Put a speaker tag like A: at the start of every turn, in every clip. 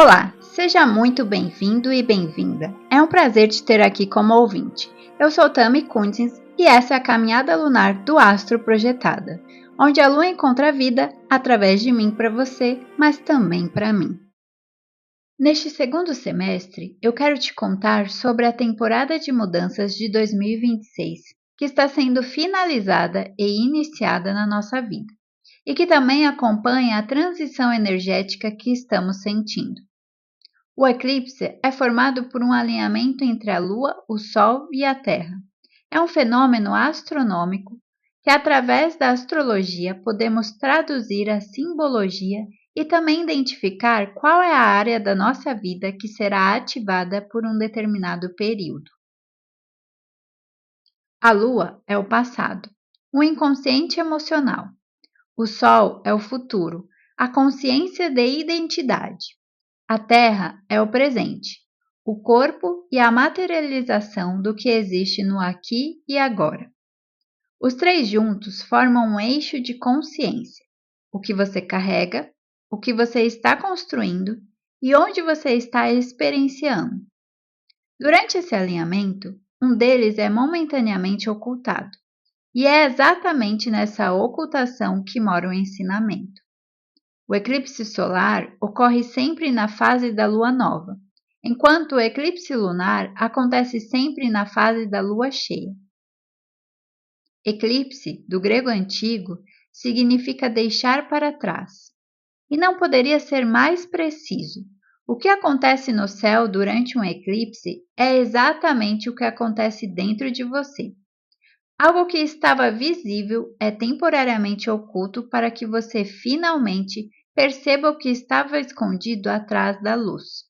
A: Olá, seja muito bem-vindo e bem-vinda. É um prazer te ter aqui como ouvinte. Eu sou Tami Kuntzins e essa é a caminhada lunar do Astro Projetada, onde a Lua encontra a vida através de mim para você, mas também para mim. Neste segundo semestre, eu quero te contar sobre a temporada de mudanças de 2026, que está sendo finalizada e iniciada na nossa vida, e que também acompanha a transição energética que estamos sentindo. O eclipse é formado por um alinhamento entre a Lua, o Sol e a Terra. É um fenômeno astronômico que, através da astrologia, podemos traduzir a simbologia e também identificar qual é a área da nossa vida que será ativada por um determinado período. A Lua é o passado, o inconsciente emocional. O Sol é o futuro, a consciência de identidade. A Terra é o presente, o corpo e a materialização do que existe no aqui e agora. Os três juntos formam um eixo de consciência: o que você carrega, o que você está construindo e onde você está experienciando. Durante esse alinhamento, um deles é momentaneamente ocultado, e é exatamente nessa ocultação que mora o ensinamento. O eclipse solar ocorre sempre na fase da lua nova, enquanto o eclipse lunar acontece sempre na fase da lua cheia. Eclipse, do grego antigo, significa deixar para trás. E não poderia ser mais preciso. O que acontece no céu durante um eclipse é exatamente o que acontece dentro de você. Algo que estava visível é temporariamente oculto para que você finalmente perceba o que estava escondido atrás da luz.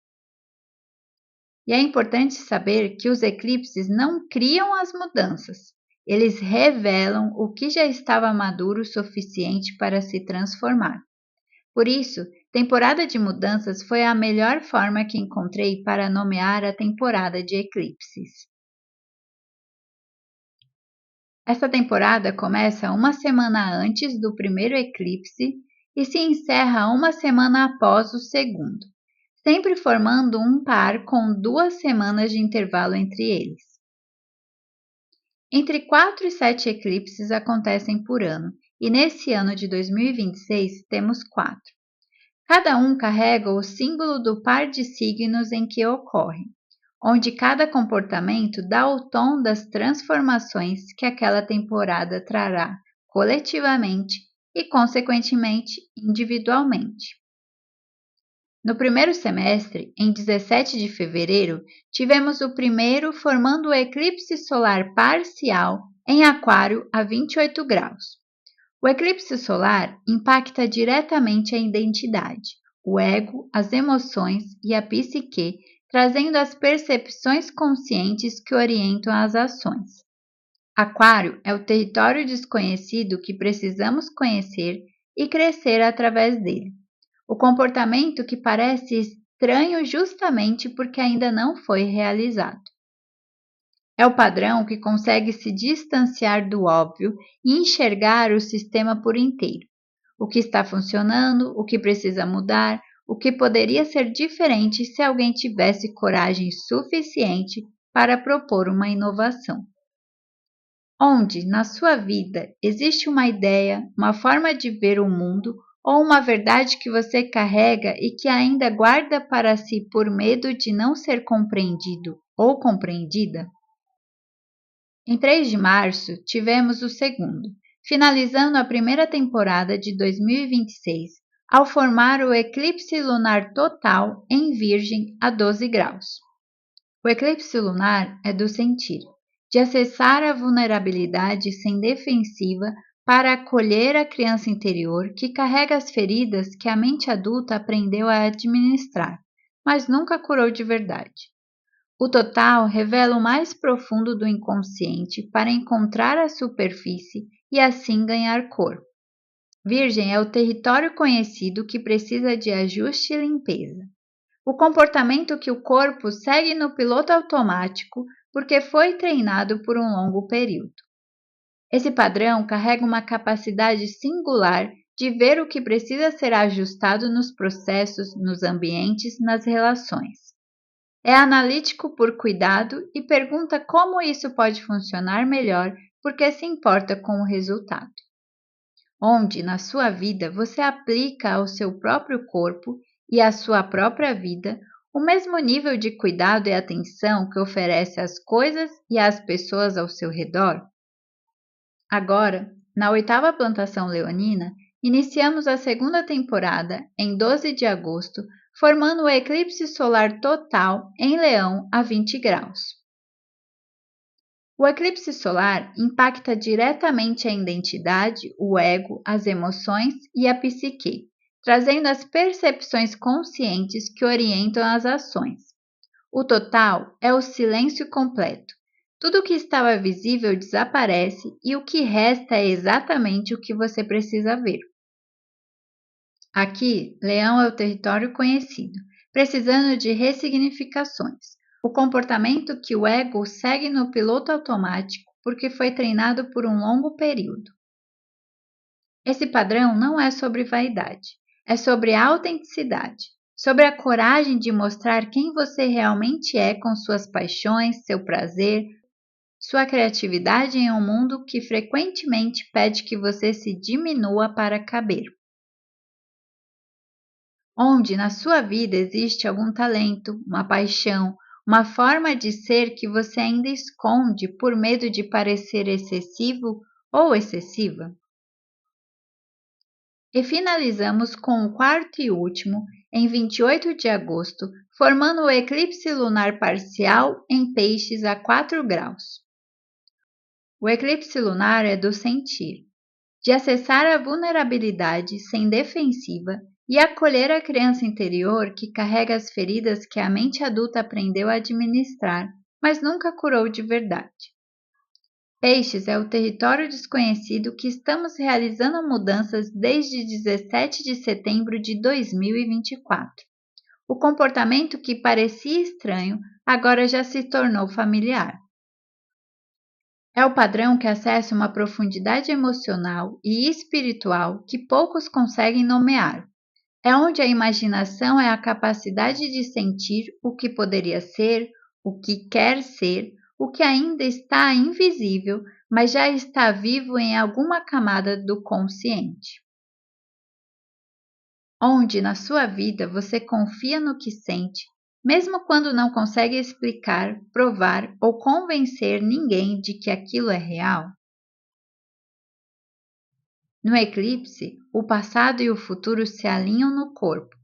A: E é importante saber que os eclipses não criam as mudanças. Eles revelam o que já estava maduro o suficiente para se transformar. Por isso, temporada de mudanças foi a melhor forma que encontrei para nomear a temporada de eclipses. Essa temporada começa uma semana antes do primeiro eclipse e se encerra uma semana após o segundo, sempre formando um par com 2 semanas de intervalo entre eles. Entre 4 e 7 eclipses acontecem por ano, e nesse ano de 2026 temos 4. Cada um carrega o símbolo do par de signos em que ocorre, onde cada comportamento dá o tom das transformações que aquela temporada trará coletivamente e, consequentemente, individualmente. No primeiro semestre, em 17 de fevereiro, tivemos o primeiro formando o eclipse solar parcial em Aquário a 28 graus. O eclipse solar impacta diretamente a identidade, o ego, as emoções e a psique, trazendo as percepções conscientes que orientam as ações. Aquário é o território desconhecido que precisamos conhecer e crescer através dele. O comportamento que parece estranho justamente porque ainda não foi realizado. É o padrão que consegue se distanciar do óbvio e enxergar o sistema por inteiro. O que está funcionando, o que precisa mudar, o que poderia ser diferente se alguém tivesse coragem suficiente para propor uma inovação. Onde, na sua vida, existe uma ideia, uma forma de ver o mundo ou uma verdade que você carrega e que ainda guarda para si por medo de não ser compreendido ou compreendida? Em 3 de março, tivemos o segundo, finalizando a primeira temporada de 2026, ao formar o eclipse lunar total em Virgem a 12 graus. O eclipse lunar é do sentir, de acessar a vulnerabilidade sem defensiva para acolher a criança interior que carrega as feridas que a mente adulta aprendeu a administrar, mas nunca curou de verdade. O total revela o mais profundo do inconsciente para encontrar a superfície e assim ganhar cor. Virgem é o território conhecido que precisa de ajuste e limpeza. O comportamento que o corpo segue no piloto automático porque foi treinado por um longo período. Esse padrão carrega uma capacidade singular de ver o que precisa ser ajustado nos processos, nos ambientes, nas relações. É analítico por cuidado e pergunta como isso pode funcionar melhor porque se importa com o resultado. Onde, na sua vida, você aplica ao seu próprio corpo e à sua própria vida o mesmo nível de cuidado e atenção que oferece às coisas e às pessoas ao seu redor? Agora, na 8ª plantação leonina, iniciamos a 2ª temporada em 12 de agosto, formando o eclipse solar total em Leão a 20 graus. O eclipse solar impacta diretamente a identidade, o ego, as emoções e a psique, trazendo as percepções conscientes que orientam as ações. O total é o silêncio completo. Tudo o que estava visível desaparece e o que resta é exatamente o que você precisa ver. Aqui, Leão é o território conhecido, precisando de ressignificações. O comportamento que o ego segue no piloto automático porque foi treinado por um longo período. Esse padrão não é sobre vaidade, é sobre autenticidade, sobre a coragem de mostrar quem você realmente é com suas paixões, seu prazer, sua criatividade em um mundo que frequentemente pede que você se diminua para caber. Onde na sua vida existe algum talento, uma paixão, uma forma de ser que você ainda esconde por medo de parecer excessivo ou excessiva? E finalizamos com o 4º e último, em 28 de agosto, formando o eclipse lunar parcial em Peixes a 4 graus. O eclipse lunar é do sentir, de acessar a vulnerabilidade sem defensiva e acolher a criança interior que carrega as feridas que a mente adulta aprendeu a administrar, mas nunca curou de verdade. Peixes é o território desconhecido que estamos realizando mudanças desde 17 de setembro de 2024. O comportamento que parecia estranho agora já se tornou familiar. É o padrão que acessa uma profundidade emocional e espiritual que poucos conseguem nomear. É onde a imaginação é a capacidade de sentir o que poderia ser, o que quer ser, o que ainda está invisível, mas já está vivo em alguma camada do consciente. Onde na sua vida você confia no que sente, mesmo quando não consegue explicar, provar ou convencer ninguém de que aquilo é real? No eclipse, o passado e o futuro se alinham no corpo,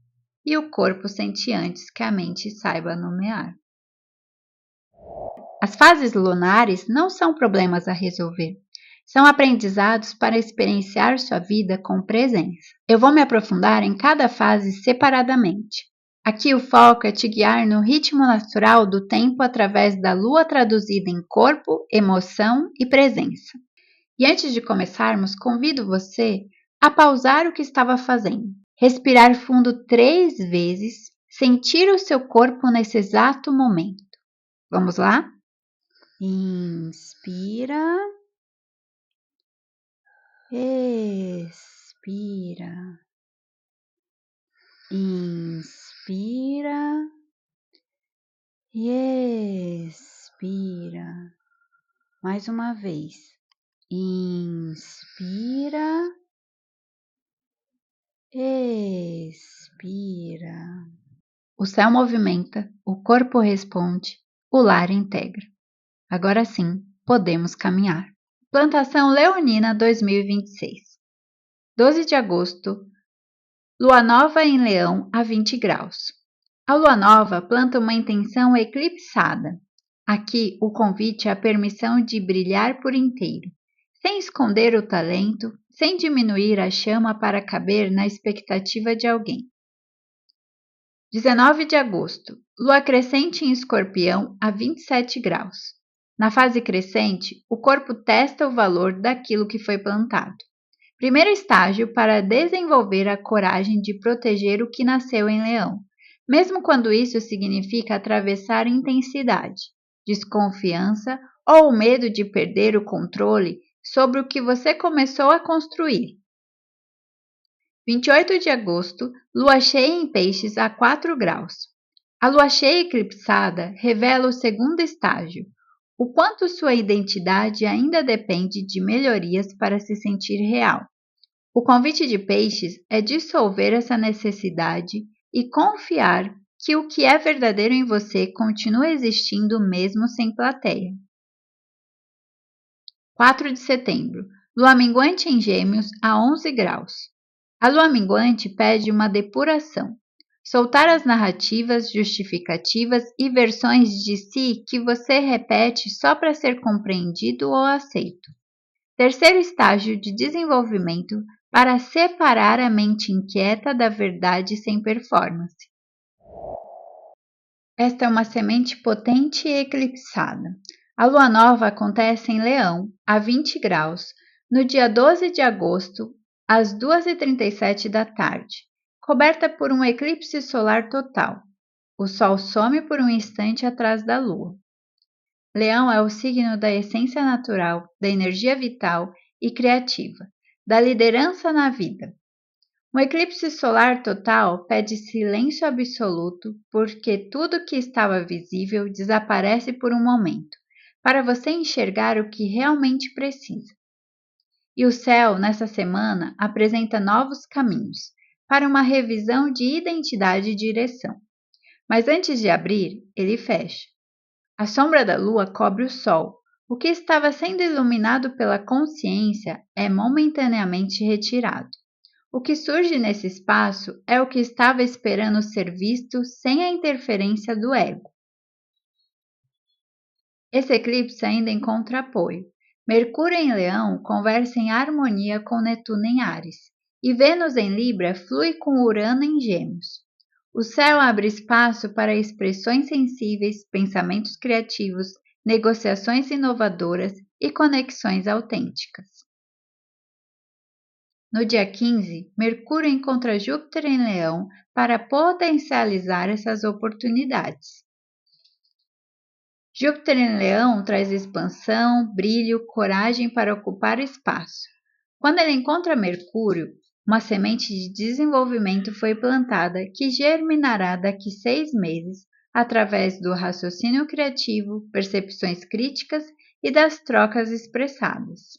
A: e o corpo sente antes que a mente saiba nomear. As fases lunares não são problemas a resolver. São aprendizados para experienciar sua vida com presença. Eu vou me aprofundar em cada fase separadamente. Aqui o foco é te guiar no ritmo natural do tempo através da lua traduzida em corpo, emoção e presença. E antes de começarmos, convido você a pausar o que estava fazendo. Respirar fundo 3 vezes, sentir o seu corpo nesse exato momento. Vamos lá? Inspira, expira, inspira e expira. Mais uma vez. Inspira, expira. O céu movimenta, o corpo responde, o lar integra. Agora sim, podemos caminhar. Plantação Leonina 2026. 12 de agosto. Lua nova em Leão a 20 graus. A lua nova planta uma intenção eclipsada. Aqui o convite é a permissão de brilhar por inteiro, sem esconder o talento, sem diminuir a chama para caber na expectativa de alguém. 19 de agosto. Lua crescente em Escorpião a 27 graus. Na fase crescente, o corpo testa o valor daquilo que foi plantado. Primeiro estágio para desenvolver a coragem de proteger o que nasceu em Leão, mesmo quando isso significa atravessar intensidade, desconfiança ou o medo de perder o controle sobre o que você começou a construir. 28 de agosto, lua cheia em Peixes a 4 graus. A lua cheia eclipsada revela o segundo estágio, o quanto sua identidade ainda depende de melhorias para se sentir real. O convite de Peixes é dissolver essa necessidade e confiar que o que é verdadeiro em você continua existindo mesmo sem plateia. 4 de setembro, lua minguante em Gêmeos a 11 graus. A lua minguante pede uma depuração, soltar as narrativas, justificativas e versões de si que você repete só para ser compreendido ou aceito. Terceiro estágio de desenvolvimento para separar a mente inquieta da verdade sem performance. Esta é uma semente potente e eclipsada. A lua nova acontece em Leão, a 20 graus, no dia 12 de agosto, às 2h37 da tarde, coberta por um eclipse solar total. O Sol some por um instante atrás da Lua. Leão é o signo da essência natural, da energia vital e criativa, da liderança na vida. Um eclipse solar total pede silêncio absoluto, porque tudo que estava visível desaparece por um momento, para você enxergar o que realmente precisa. E o céu, nessa semana, apresenta novos caminhos, para uma revisão de identidade e direção. Mas antes de abrir, ele fecha. A sombra da lua cobre o sol. O que estava sendo iluminado pela consciência é momentaneamente retirado. O que surge nesse espaço é o que estava esperando ser visto sem a interferência do ego. Esse eclipse ainda encontra apoio. Mercúrio em Leão conversa em harmonia com Netuno em Áries, e Vênus em Libra flui com Urano em Gêmeos. O céu abre espaço para expressões sensíveis, pensamentos criativos, negociações inovadoras e conexões autênticas. No dia 15, Mercúrio encontra Júpiter em Leão para potencializar essas oportunidades. Júpiter em Leão traz expansão, brilho, coragem para ocupar espaço. Quando ele encontra Mercúrio, uma semente de desenvolvimento foi plantada que germinará daqui 6 meses através do raciocínio criativo, percepções críticas e das trocas expressadas.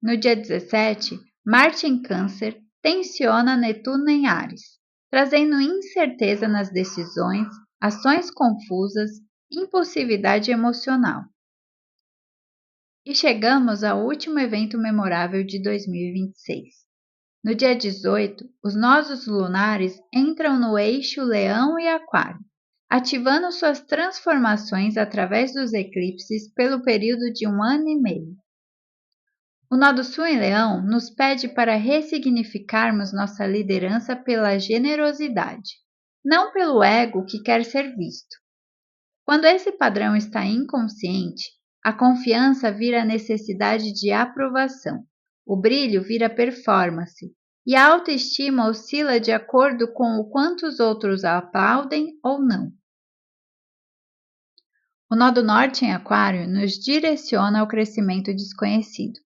A: No dia 17, Marte em Câncer tensiona Netuno em Áries, trazendo incerteza nas decisões, ações confusas, impulsividade emocional. E chegamos ao último evento memorável de 2026. No dia 18, os nodos lunares entram no eixo Leão e Aquário, ativando suas transformações através dos eclipses pelo período de 1 ano e meio. O Nodo Sul em Leão nos pede para ressignificarmos nossa liderança pela generosidade, não pelo ego que quer ser visto. Quando esse padrão está inconsciente, a confiança vira necessidade de aprovação, o brilho vira performance, e a autoestima oscila de acordo com o quanto os outros a aplaudem ou não. O Nodo Norte em Aquário nos direciona ao crescimento desconhecido,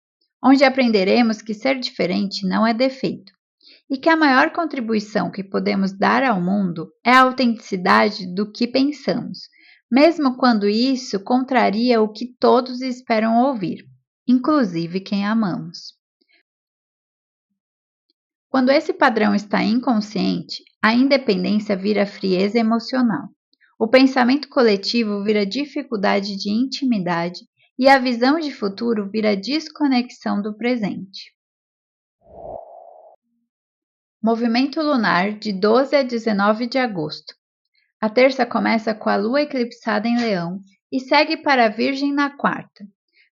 A: onde aprenderemos que ser diferente não é defeito, e que a maior contribuição que podemos dar ao mundo é a autenticidade do que pensamos, mesmo quando isso contraria o que todos esperam ouvir, inclusive quem amamos. Quando esse padrão está inconsciente, a independência vira frieza emocional, o pensamento coletivo vira dificuldade de intimidade e a visão de futuro vira desconexão do presente. Movimento lunar de 12 a 19 de agosto. A terça começa com a lua eclipsada em Leão e segue para a Virgem na quarta.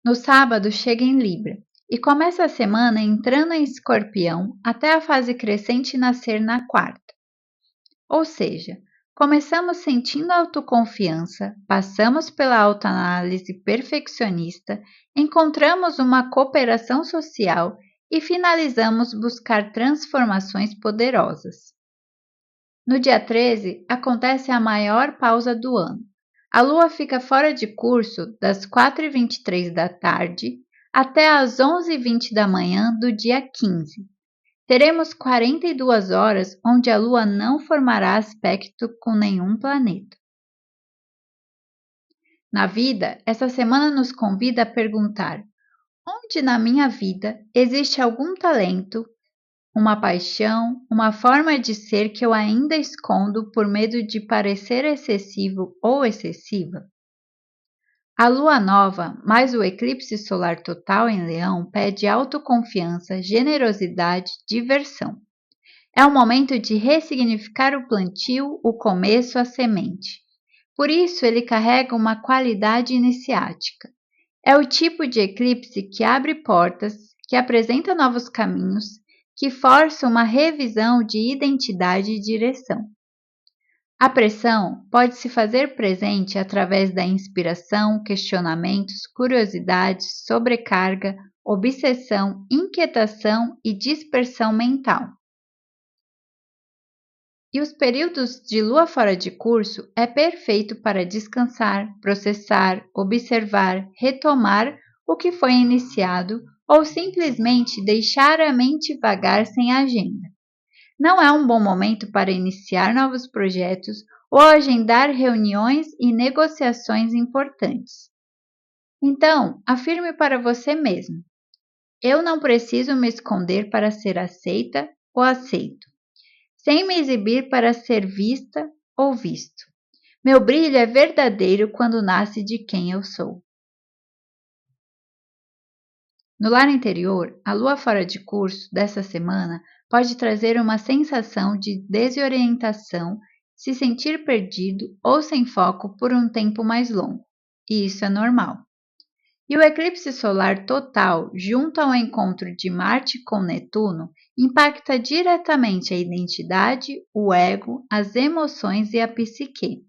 A: No sábado chega em Libra e começa a semana entrando em Escorpião até a fase crescente nascer na quarta. Ou seja, começamos sentindo autoconfiança, passamos pela autoanálise perfeccionista, encontramos uma cooperação social e finalizamos buscar transformações poderosas. No dia 13, acontece a maior pausa do ano. A Lua fica fora de curso das 4h23 da tarde até às 11h20 da manhã do dia 15. Teremos 42 horas onde a Lua não formará aspecto com nenhum planeta. Na vida, essa semana nos convida a perguntar: onde na minha vida existe algum talento, uma paixão, uma forma de ser que eu ainda escondo por medo de parecer excessivo ou excessiva? A lua nova, mais o eclipse solar total em Leão, pede autoconfiança, generosidade, diversão. É o momento de ressignificar o plantio, o começo, a semente. Por isso, ele carrega uma qualidade iniciática. É o tipo de eclipse que abre portas, que apresenta novos caminhos, que força uma revisão de identidade e direção. A pressão pode se fazer presente através da inspiração, questionamentos, curiosidades, sobrecarga, obsessão, inquietação e dispersão mental. E os períodos de lua fora de curso é perfeito para descansar, processar, observar, retomar o que foi iniciado ou simplesmente deixar a mente vagar sem agenda. Não é um bom momento para iniciar novos projetos ou agendar reuniões e negociações importantes. Então, afirme para você mesmo: eu não preciso me esconder para ser aceita ou aceito, sem me exibir para ser vista ou visto. Meu brilho é verdadeiro quando nasce de quem eu sou. No lar interior, a lua fora de curso dessa semana pode trazer uma sensação de desorientação, se sentir perdido ou sem foco por um tempo mais longo, e isso é normal. E o eclipse solar total, junto ao encontro de Marte com Netuno, impacta diretamente a identidade, o ego, as emoções e a psique.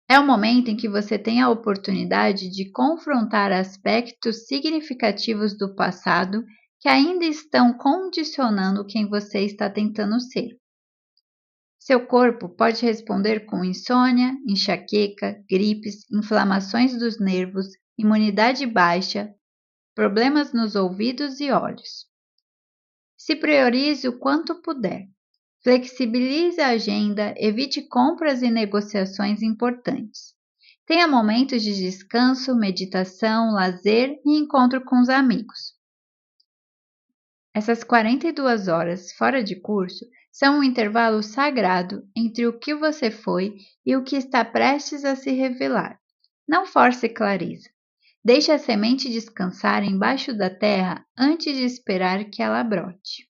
A: É o momento em que você tem a oportunidade de confrontar aspectos significativos do passado que ainda estão condicionando quem você está tentando ser. Seu corpo pode responder com insônia, enxaqueca, gripes, inflamações dos nervos, imunidade baixa, problemas nos ouvidos e olhos. Se priorize o quanto puder. Flexibilize a agenda, evite compras e negociações importantes. Tenha momentos de descanso, meditação, lazer e encontro com os amigos. Essas 42 horas fora de curso são um intervalo sagrado entre o que você foi e o que está prestes a se revelar. Não force clareza. Deixe a semente descansar embaixo da terra antes de esperar que ela brote.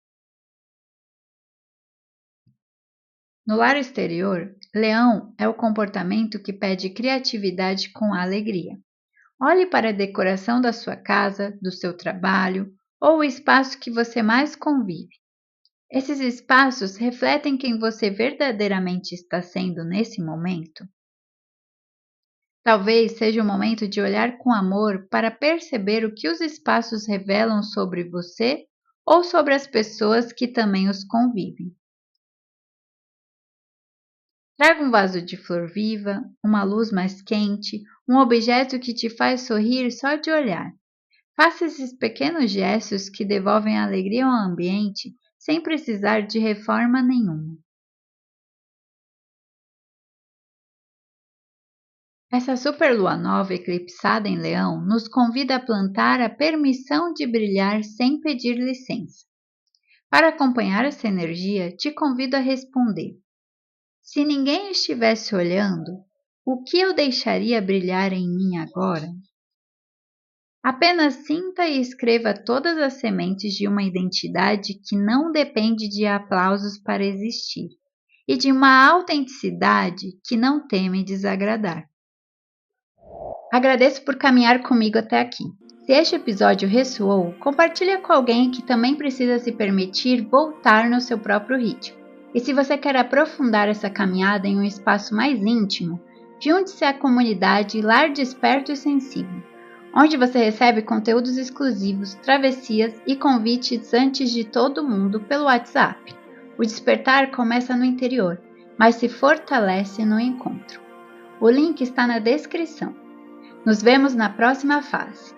A: No lar exterior, Leão é o comportamento que pede criatividade com alegria. Olhe para a decoração da sua casa, do seu trabalho ou o espaço que você mais convive. Esses espaços refletem quem você verdadeiramente está sendo nesse momento? Talvez seja o momento de olhar com amor para perceber o que os espaços revelam sobre você ou sobre as pessoas que também os convivem. Traga um vaso de flor viva, uma luz mais quente, um objeto que te faz sorrir só de olhar. Faça esses pequenos gestos que devolvem alegria ao ambiente sem precisar de reforma nenhuma. Essa superlua nova eclipsada em Leão nos convida a plantar a permissão de brilhar sem pedir licença. Para acompanhar essa energia, te convido a responder: se ninguém estivesse olhando, o que eu deixaria brilhar em mim agora? Apenas sinta e escreva todas as sementes de uma identidade que não depende de aplausos para existir e de uma autenticidade que não teme desagradar. Agradeço por caminhar comigo até aqui. Se este episódio ressoou, compartilhe com alguém que também precisa se permitir voltar no seu próprio ritmo. E se você quer aprofundar essa caminhada em um espaço mais íntimo, junte-se à comunidade Lar Desperto e Sensível, onde você recebe conteúdos exclusivos, travessias e convites antes de todo mundo pelo WhatsApp. O despertar começa no interior, mas se fortalece no encontro. O link está na descrição. Nos vemos na próxima fase.